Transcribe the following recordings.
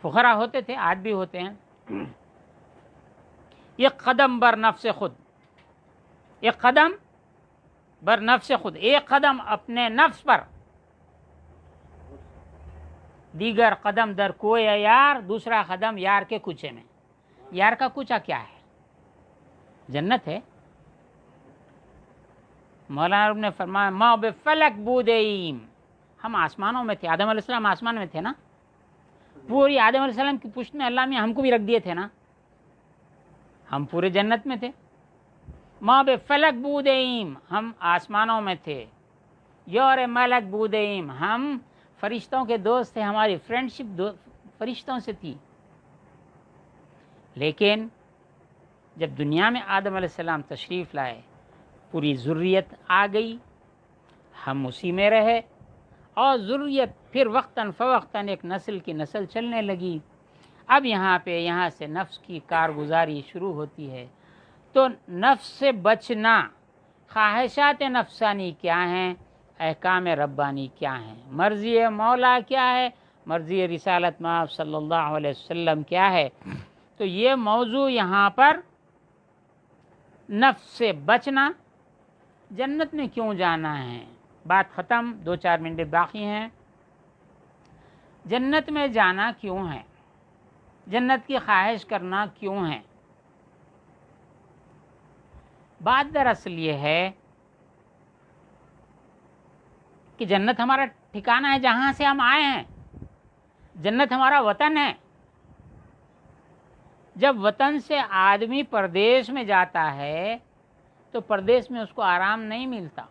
فقراء ہوتے تھے، آج بھی ہوتے ہیں. ایک قدم بر نفس خود، ایک قدم بر نفس خود، ایک قدم اپنے نفس پر، دیگر قدم در کوئے یار، دوسرا قدم یار کے کوچے میں. یار کا کوچہ کیا ہے؟ جنت ہے. مولانا روم نے فرمایا ما بفلک بودیم، ہم آسمانوں میں تھے، آدم علیہ السلام آسمان میں تھے نا، پوری آدم علیہ السلام کی پشت میں اللہ نے ہم کو بھی رکھ دیے تھے نا، ہم پورے جنت میں تھے. ما بفلک بودیم، ہم آسمانوں میں تھے. یور ملک بودیم، ہم فرشتوں کے دوست تھے، ہماری فرینڈشپ فرشتوں سے تھی. لیکن جب دنیا میں آدم علیہ السلام تشریف لائے، پوری ذریت آ گئی، ہم اسی میں رہے، اور ذریت پھر وقتاً فوقتاً ایک نسل کی نسل چلنے لگی. اب یہاں سے نفس کی کارگزاری شروع ہوتی ہے. تو نفس سے بچنا، خواہشات نفسانی کیا ہیں، احکام ربانی کیا ہیں، مرضی مولا کیا ہے، مرضی رسالت مآب صلی اللہ علیہ وسلم کیا ہے. تو یہ موضوع یہاں پر نفس سے بچنا، جنت میں کیوں جانا ہے. بات ختم، 2-4 منٹ باقی ہیں. جنت میں جانا کیوں ہے، جنت کی خواہش کرنا کیوں ہے. بات دراصل یہ ہے کہ جنت ہمارا ٹھکانہ ہے، جہاں سے ہم آئے ہیں. جنت ہمارا وطن ہے. جب وطن سے آدمی پردیس میں جاتا ہے تو پردیس میں اس کو آرام نہیں ملتا.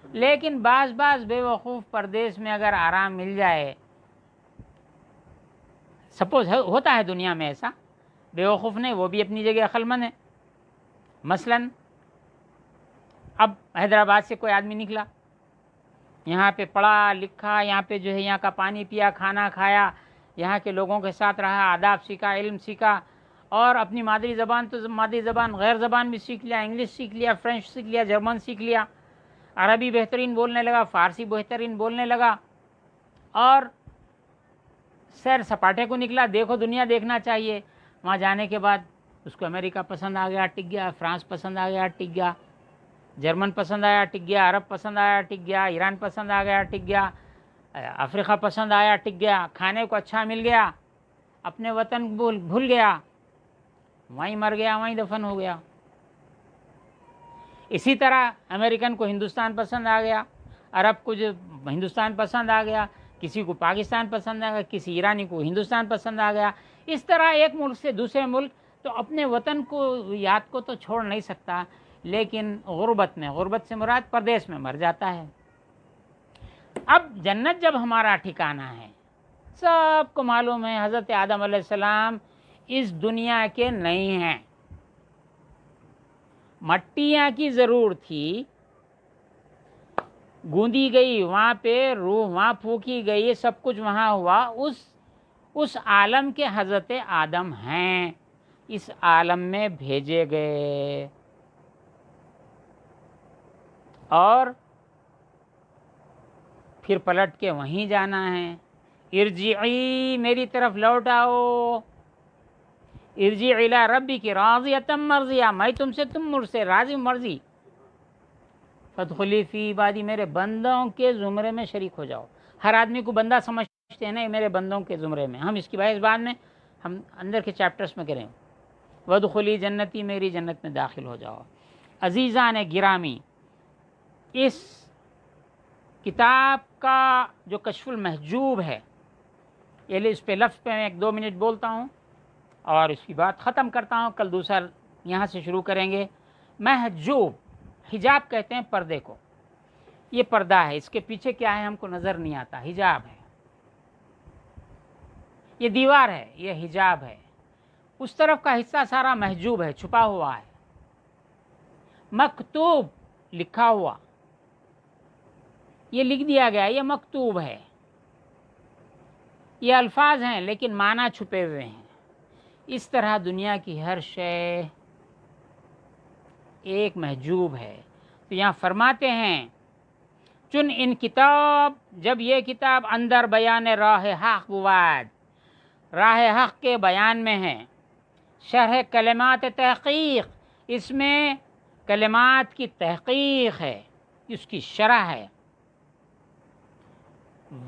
لیکن بعض بے وقوف پردیس میں اگر آرام مل جائے، سپوز ہوتا ہے دنیا میں ایسا، بے وقوف نہیں، وہ بھی اپنی جگہ عقل مند ہے. مثلاً اب حیدرآباد سے کوئی آدمی نکلا، یہاں پہ پڑھا لکھا، یہاں پہ جو ہے یہاں کا پانی پیا، کھانا کھایا، یہاں کے لوگوں کے ساتھ رہا، آداب سیکھا، علم سیکھا، اور اپنی مادری زبان تو مادری زبان، غیر زبان بھی سیکھ لیا، انگلش سیکھ لیا، فرینچ سیکھ لیا، جرمن سیکھ لیا، عربی بہترین بولنے لگا، فارسی بہترین بولنے لگا، اور سیر سپاٹے کو نکلا. دیکھو دنیا دیکھنا چاہیے. وہاں جانے کے بعد اس کو امریکہ پسند آ گیا، ٹک گیا، فرانس پسند آ گیا، ٹک گیا، جرمن پسند آیا، ٹک گیا، عرب پسند آیا، ٹک گیا، ایران پسند آ گیا، ٹک گیا، افریقہ پسند آیا، ٹک گیا، کھانے کو اچھا مل گیا، اپنے وطن بھول گیا، وہیں مر گیا، وہیں دفن ہو گیا. اسی طرح امریکن کو ہندوستان پسند آ گیا، عرب کو جو ہندوستان پسند آ گیا، کسی کو پاکستان پسند آ گیا، کسی ایرانی کو ہندوستان پسند آ گیا. اس طرح ایک ملک سے دوسرے ملک، تو اپنے وطن کو یاد کو تو چھوڑ نہیں سکتا، لیکن غربت سے مراد پردیس میں مر جاتا ہے. اب جنت جب ہمارا ٹھکانہ ہے، سب کو معلوم ہے حضرت آدم علیہ السلام اس دنیا کے نہیں ہیں. مٹیاں کی ضرور تھی، گوندی گئی وہاں پہ، روح وہاں پھونکی گئی، سب کچھ وہاں ہوا. اس عالم کے حضرت آدم ہیں، اس عالم میں بھیجے گئے، اور پھر پلٹ کے وہیں جانا ہے. ارجعی، میری طرف لوٹ آؤ. ارجع الی ربک راضیۃ مرضیہ، میں تم مجھ سے راضی مرضی. فادخلی فی عبادی، میرے بندوں کے زمرے میں شریک ہو جاؤ. ہر آدمی کو بندہ سمجھتے ہیں نا، میرے بندوں کے زمرے میں. ہم اس کی بحث بعد میں ہم اندر کے چیپٹرز میں کریں. وادخلی جنتی، میری جنت میں داخل ہو جاؤ. عزیزان گرامی، اس کتاب کا جو کشف المحجوب ہے، یہ اس پہ لفظ پہ میں 1-2 منٹ بولتا ہوں اور اس کی بات ختم کرتا ہوں. کل دوسرا یہاں سے شروع کریں گے. محجوب، حجاب کہتے ہیں پردے کو. یہ پردہ ہے، اس کے پیچھے کیا ہے ہم کو نظر نہیں آتا. حجاب ہے، یہ دیوار ہے، یہ حجاب ہے. اس طرف کا حصہ سارا محجوب ہے، چھپا ہوا ہے. مکتوب، لکھا ہوا، یہ لکھ دیا گیا، یہ مکتوب ہے. یہ الفاظ ہیں لیکن معنی چھپے ہوئے ہیں. اس طرح دنیا کی ہر شے ایک محجوب ہے. تو یہاں فرماتے ہیں چن ان کتاب، جب یہ کتاب اندر بیان راہ حق بود، راہ حق کے بیان میں ہے. شرح کلمات تحقیق، اس میں کلمات کی تحقیق ہے، اس کی شرح ہے.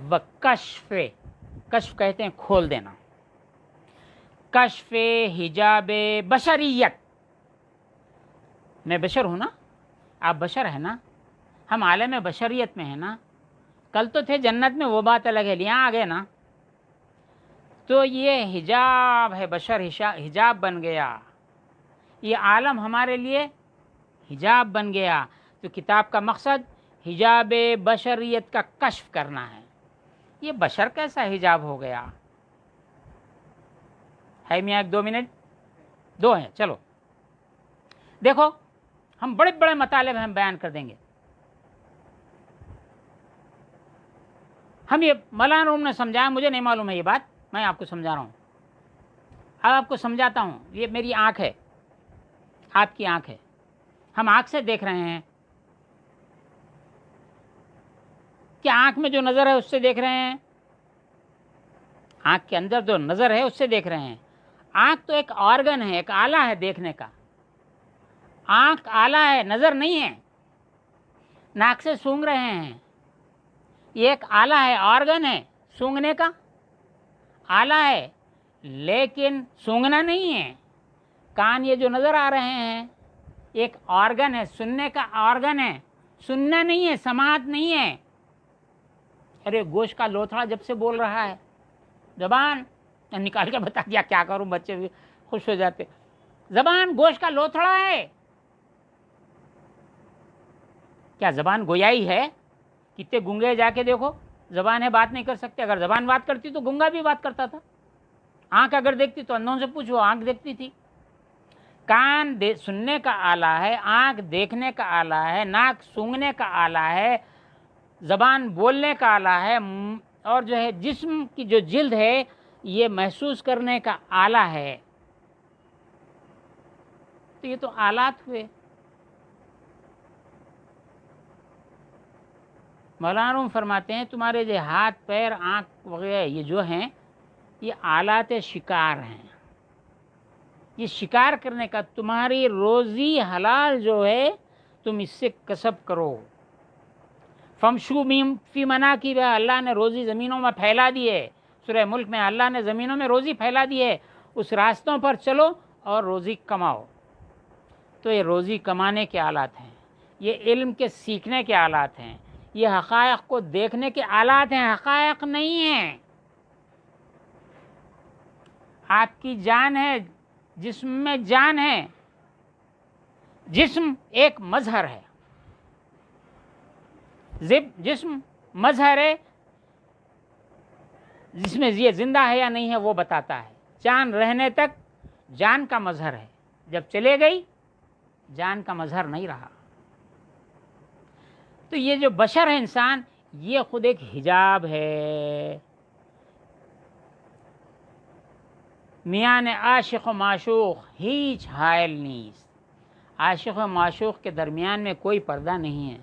وکشف، کشف کہتے ہیں کھول دینا. کشف حجاب بشریت، میں بشر ہوں نا، آپ بشر ہیں نا، ہم عالم بشریت میں ہیں نا. کل تو تھے جنت میں، وہ بات الگ ہے، یہاں آ گئے نا. تو یہ حجاب ہے، بشر حجاب بن گیا، یہ عالم ہمارے لیے حجاب بن گیا. تو کتاب کا مقصد حجاب بشریت کا کشف کرنا ہے. یہ بشر کیسا حجاب ہو گیا ہے؟ میاں ایک 2 منٹ، 2 ہیں، چلو دیکھو، ہم بڑے بڑے مطالب ہم بیان کر دیں گے. ہم یہ مولانا روم نے سمجھایا، مجھے نہیں معلوم ہے یہ بات، میں آپ کو سمجھا رہا ہوں. اب آپ کو سمجھاتا ہوں. یہ میری آنکھ ہے، آپ کی آنکھ ہے، ہم آنکھ سے دیکھ رہے ہیں. کیا آنکھ میں جو نظر ہے اس سے دیکھ رہے ہیں؟ آنکھ کے اندر جو نظر ہے اس سے دیکھ رہے ہیں. آنکھ تو ایک آرگن ہے، ایک آلہ ہے دیکھنے کا. آنکھ آلہ ہے، نظر نہیں ہے. ناک سے سونگھ رہے ہیں، یہ ایک آلہ ہے، آرگن ہے، سونگھنے کا آلہ ہے، لیکن سونگھنا نہیں ہے. کان یہ جو نظر آ رہے ہیں ایک آرگن ہے، سننے کا آرگن ہے، سننا نہیں ہے، سماعت نہیں ہے. ارے گوشت کا لوتھڑا جب سے بول رہا ہے، زبان نکال کے بتا دیا، کیا کروں، بچے بھی خوش ہو جاتے. زبان گوشت کا لوتھڑا ہے. کیا زبان گویائی ہے؟ کتنے گنگے جا کے دیکھو، زبان ہے بات نہیں کر سکتے. اگر زبان بات کرتی تو گنگا بھی بات کرتا تھا. آنکھ اگر دیکھتی تو اندھوں سے پوچھو، آنکھ دیکھتی تھی. کان سننے کا آلہ ہے، آنکھ دیکھنے کا آلہ ہے، ناک سونگھنے کا آلہ ہے، زبان بولنے کا آلہ ہے، اور جو ہے جسم کی جو جلد ہے یہ محسوس کرنے کا آلہ ہے. تو یہ تو آلات ہوئے. مولانا روم فرماتے ہیں تمہارے جو ہاتھ، پیر، آنکھ وغیرہ یہ جو ہیں یہ آلات شکار ہیں. یہ شکار کرنے کا، تمہاری روزی حلال جو ہے تم اس سے کسب کرو. فمشو فی مناکب، اللہ نے روزی زمینوں میں پھیلا دی ہے. سورہ ملک میں اللہ نے زمینوں میں روزی پھیلا دی ہے، اس راستوں پر چلو اور روزی کماؤ. تو یہ روزی کمانے کے آلات ہیں، یہ علم کے سیکھنے کے آلات ہیں، یہ حقائق کو دیکھنے کے آلات ہیں، حقائق نہیں ہیں. آپ کی جان ہے، جسم میں جان ہے. جسم ایک مظہر ہے، جسم مظہر ہے، جس میں یہ زندہ ہے یا نہیں ہے وہ بتاتا ہے. جان رہنے تک جان کا مظہر ہے، جب چلے گئی جان کا مظہر نہیں رہا. تو یہ جو بشر ہے، انسان، یہ خود ایک حجاب ہے. میان عاشق و معشوق ہیچ حائل نیست. عاشق و معشوق کے درمیان میں کوئی پردہ نہیں ہے.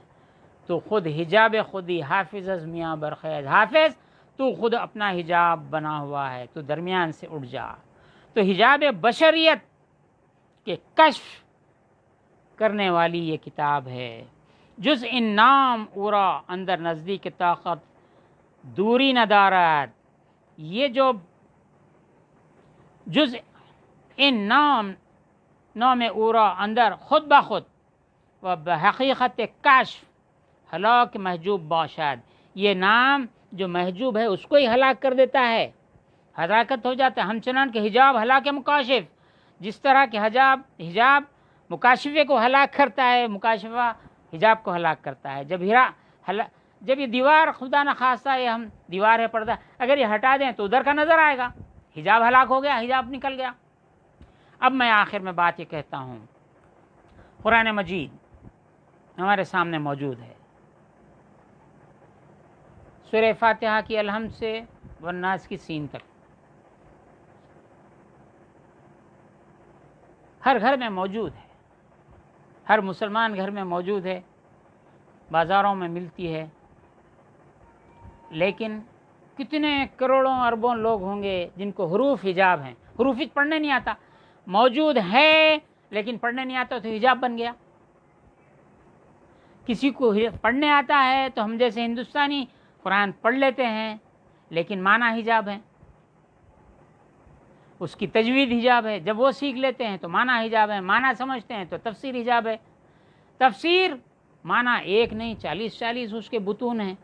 تو خود حجاب خودی حافظ از میاں برخیز. حافظ تو خود اپنا حجاب بنا ہوا ہے، تو درمیان سے اٹھ جا. تو حجاب بشریت کے کشف کرنے والی یہ کتاب ہے. جز ان نام اورا اندر نزدیک طاقت دوری نہ دارد. یہ جو جز ان نام اورا اندر خود بخود و بحقیقت کشف ہلاک محجوب باشد. یہ نام جو محجوب ہے اس کو ہی ہلاک کر دیتا ہے، ہلاکت ہو جاتا ہے. ہم چنان کہ حجاب ہلاک مکاشف، جس طرح کہ حجاب مکاشفے کو ہلاک کرتا ہے، مکاشفہ حجاب کو ہلاک کرتا ہے. جب یہ دیوار خدا نہ خواستہ، یہ ہم دیوار ہے، پردہ، اگر یہ ہٹا دیں تو ادھر کا نظر آئے گا، حجاب ہلاک ہو گیا، حجاب نکل گیا. اب میں آخر میں بات یہ کہتا ہوں، قرآن مجید ہمارے سامنے موجود ہے. سورہ فاتحہ کی الحمد سے والناس کی سین تک ہر گھر میں موجود ہے، ہر مسلمان گھر میں موجود ہے، بازاروں میں ملتی ہے. لیکن کتنے کروڑوں اربوں لوگ ہوں گے جن کو حروف حجاب ہیں، حروف پڑھنے نہیں آتا، موجود ہے لیکن پڑھنے نہیں آتا تو حجاب بن گیا۔ کسی کو پڑھنے آتا ہے تو ہم جیسے ہندوستانی قرآن پڑھ لیتے ہیں لیکن معنی حجاب ہے، اس کی تجوید حجاب ہے، جب وہ سیکھ لیتے ہیں تو معنی حجاب ہے، معنی سمجھتے ہیں تو تفسیر حجاب ہے، تفسیر معنی ایک نہیں 40 اس کے بطون ہیں،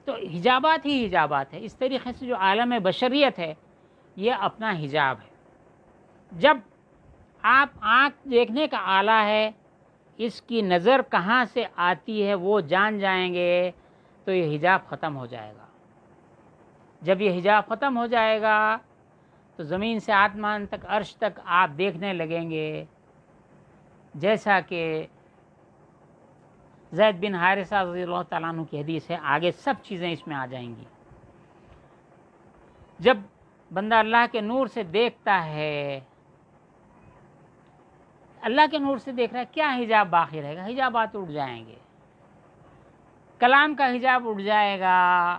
تو حجابات ہی حجابات ہے۔ اس طریقے سے جو عالم بشریت ہے یہ اپنا حجاب ہے۔ جب آپ آنکھ دیکھنے کا آلہ ہے، اس کی نظر کہاں سے آتی ہے وہ جان جائیں گے تو یہ حجاب ختم ہو جائے گا۔ جب یہ حجاب ختم ہو جائے گا تو زمین سے آسمان تک، عرش تک آپ دیکھنے لگیں گے، جیسا کہ زید بن حارثہ رضی اللہ تعالیٰ عنہ کی حدیث ہے، آگے سب چیزیں اس میں آ جائیں گی۔ جب بندہ اللہ کے نور سے دیکھتا ہے، اللہ کے نور سے دیکھ رہا ہے، کیا حجاب باقی رہے گا؟ حجابات اٹھ جائیں گے، کلام کا حجاب اٹھ جائے گا۔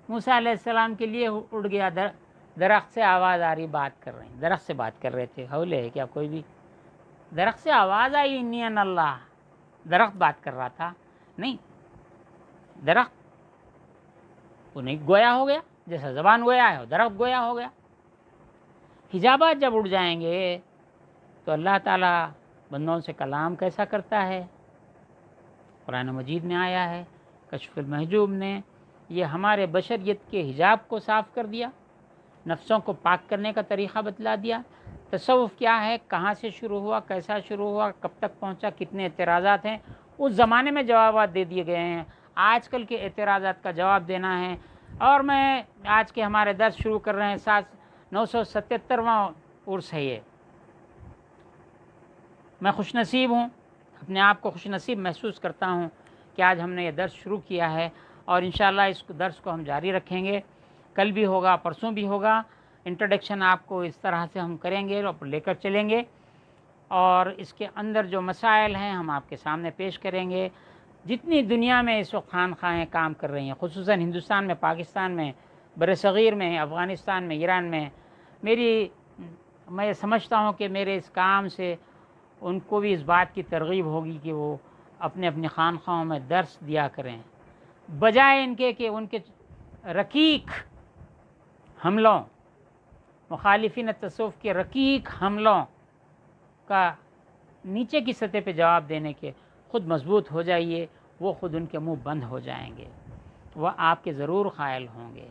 موسیٰ علیہ السلام کے لیے اٹھ گیا، درخت سے آواز آ رہی، بات کر رہے ہیں، درخت سے بات کر رہے تھے، حولے ہے کیا کوئی بھی؟ درخت سے آواز آئی انی ان اللہ، درخت بات کر رہا تھا؟ نہیں، درخت وہ نہیں گویا ہو گیا، جیسا زبان گویا ہے درخت گویا ہو گیا۔ حجابات جب اٹھ جائیں گے تو اللہ تعالیٰ بندوں سے کلام کیسا کرتا ہے؟ قرآن مجید میں آیا ہے، کشف المحجوب نے یہ ہمارے بشریت کے حجاب کو صاف کر دیا، نفسوں کو پاک کرنے کا طریقہ بتلا دیا۔ تصوف کیا ہے، کہاں سے شروع ہوا، کیسا شروع ہوا، کب تک پہنچا، کتنے اعتراضات ہیں، اس زمانے میں جوابات دے دیے گئے ہیں، آج کل کے اعتراضات کا جواب دینا ہے۔ اور میں آج کے ہمارے درس شروع کر رہے ہیں، 977واں عرس ہے یہ۔ میں خوش نصیب ہوں، اپنے آپ کو خوش نصیب محسوس کرتا ہوں کہ آج ہم نے یہ درس شروع کیا ہے، اور انشاءاللہ اس درس کو ہم جاری رکھیں گے، کل بھی ہوگا، پرسوں بھی ہوگا۔ انٹروڈکشن آپ کو اس طرح سے ہم کریں گے اور لے کر چلیں گے، اور اس کے اندر جو مسائل ہیں ہم آپ کے سامنے پیش کریں گے۔ جتنی دنیا میں اس وقت خانقاہیں کام کر رہی ہیں، خصوصاً ہندوستان میں، پاکستان میں، برصغیر میں، افغانستان میں، ایران میں، میں سمجھتا ہوں کہ میرے اس کام سے ان کو بھی اس بات کی ترغیب ہوگی کہ وہ اپنے اپنی خانقاہوں میں درس دیا کریں، بجائے ان کے کہ ان کے رقیق حملوں، مخالفین تصوف کے رقیق حملوں کا نیچے کی سطح پہ جواب دینے کے، خود مضبوط ہو جائیے، وہ خود ان کے منہ بند ہو جائیں گے، وہ آپ کے ضرور قائل ہوں گے۔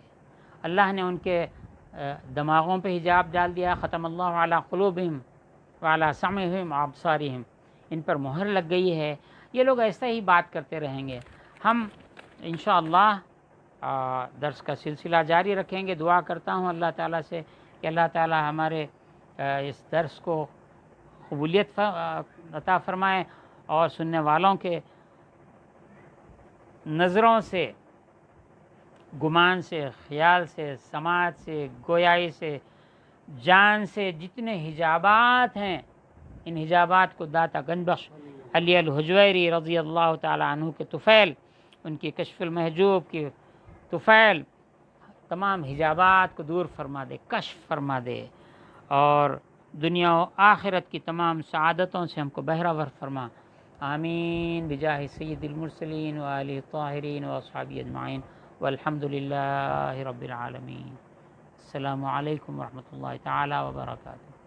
اللہ نے ان کے دماغوں پہ حجاب ڈال دیا، ختم اللہ علی قلوبہم وعلی سمعہم وابصارہم، ان پر مہر لگ گئی ہے۔ یہ لوگ ایسا ہی بات کرتے رہیں گے۔ ہم انشاءاللہ درس کا سلسلہ جاری رکھیں گے۔ دعا کرتا ہوں اللہ تعالیٰ سے کہ اللہ تعالیٰ ہمارے اس درس کو قبولیت عطا فرمائے، اور سننے والوں کے نظروں سے، گمان سے، خیال سے، سماعت سے، گویائی سے، جان سے جتنے حجابات ہیں، ان حجابات کو داتا گنج بخش علی الحجویری رضی اللہ تعالیٰ عنہ کے طفیل، ان کی کشف المحجوب کی طفیل، تمام حجابات کو دور فرما دے، کشف فرما دے، اور دنیا و آخرت کی تمام سعادتوں سے ہم کو بہرہ ور فرما۔ آمین بجاہ سید المرسلین و آلہ الطاہرین و اصحابہ اجمعین، والحمد للہ رب العالمین۔ السلام علیکم ورحمۃ اللہ تعالی وبرکاتہ۔